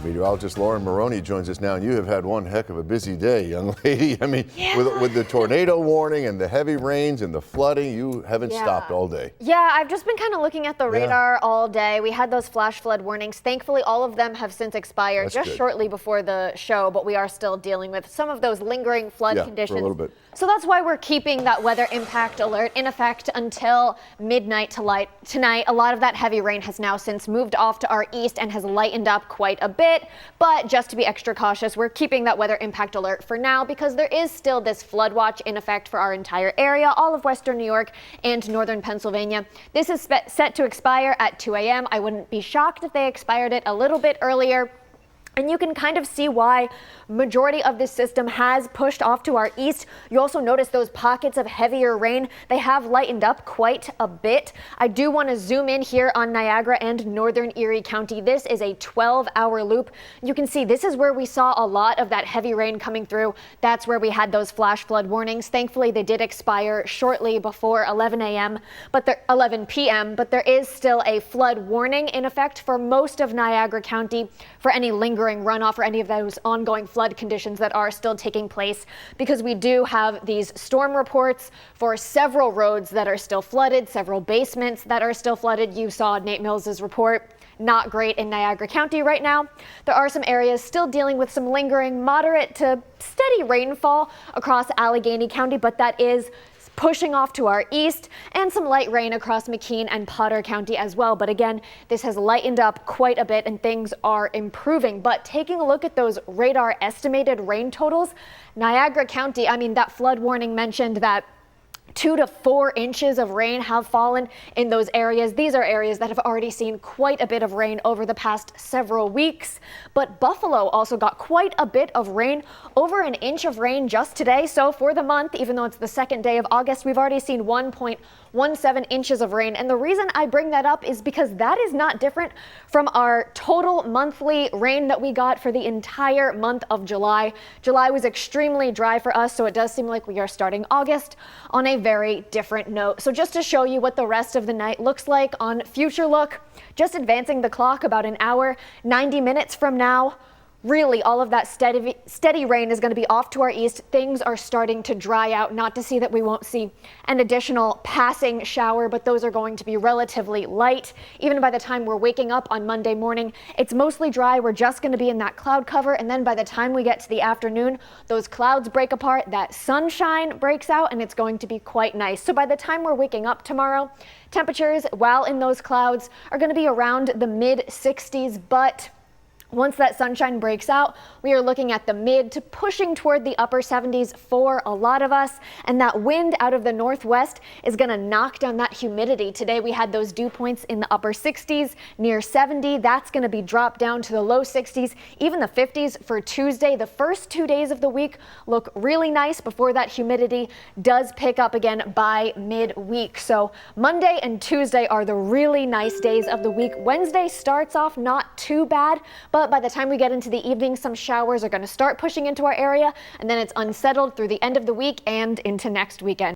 Meteorologist Lauren Maroney joins us now, and you have had one heck of a busy day, young lady. I mean, with the tornado warning and the heavy rains and the flooding, you haven't stopped all day. Yeah, I've just been kind of looking at the radar all day. We had those flash flood warnings. Thankfully, all of them have since expired shortly before the show, but we are still dealing with some of those lingering flood conditions. For a little bit. So that's why we're keeping that weather impact alert in effect until midnight tonight. A lot of that heavy rain has now since moved off to our east and has lightened up quite a bit. But just to be extra cautious, we're keeping that weather impact alert for now because there is still this flood watch in effect for our entire area, all of western New York and northern Pennsylvania. This is set to expire at 2 a.m. I wouldn't be shocked if they expired it a little bit earlier. And you can kind of see why majority of this system has pushed off to our east. You also notice those pockets of heavier rain. They have lightened up quite a bit. I do want to zoom in here on Niagara and northern Erie County. This is a 12-hour loop. You can see this is where we saw a lot of that heavy rain coming through. That's where we had those flash flood warnings. Thankfully, they did expire shortly before 11 p.m., but there is still a flood warning in effect for most of Niagara County for any lingering runoff or any of those ongoing flood conditions that are still taking place, because we do have these storm reports for several roads that are still flooded, several basements that are still flooded. You saw Nate Mills's report. Not great in Niagara County right now. There are some areas still dealing with some lingering moderate to steady rainfall across Allegheny County, but that is pushing off to our east, and some light rain across McKean and Potter County as well. But again, this has lightened up quite a bit and things are improving. But taking a look at those radar estimated rain totals, Niagara County, I mean, that flood warning mentioned that 2 to 4 inches of rain have fallen in those areas. These are areas that have already seen quite a bit of rain over the past several weeks. But Buffalo also got quite a bit of rain, over an inch of rain just today. So for the month, even though it's the second day of August, we've already seen 1.17 inches of rain. And the reason I bring that up is because that is not different from our total monthly rain that we got for the entire month of July. July was extremely dry for us, so it does seem like we are starting August on a very different note. So just to show you what the rest of the night looks like on Future Look, just advancing the clock about an hour, 90 minutes from now, really, all of that steady rain is going to be off to our east. Things are starting to dry out. Not to see that we won't see an additional passing shower, but those are going to be relatively light. Even by the time we're waking up on Monday morning, it's mostly dry. We're just going to be in that cloud cover. And then by the time we get to the afternoon, those clouds break apart, that sunshine breaks out, and it's going to be quite nice. So by the time we're waking up tomorrow, temperatures, while in those clouds, are going to be around the mid 60s, but once that sunshine breaks out, we are looking at the mid to pushing toward the upper 70s for a lot of us. And that wind out of the northwest is going to knock down that humidity. Today we had those dew points in the upper 60s, near 70. That's going to be dropped down to the low 60s, even the 50s for Tuesday. The first 2 days of the week look really nice before that humidity does pick up again by midweek. So Monday and Tuesday are the really nice days of the week. Wednesday starts off not too bad, but by the time we get into the evening, some showers are going to start pushing into our area, and then it's unsettled through the end of the week and into next weekend.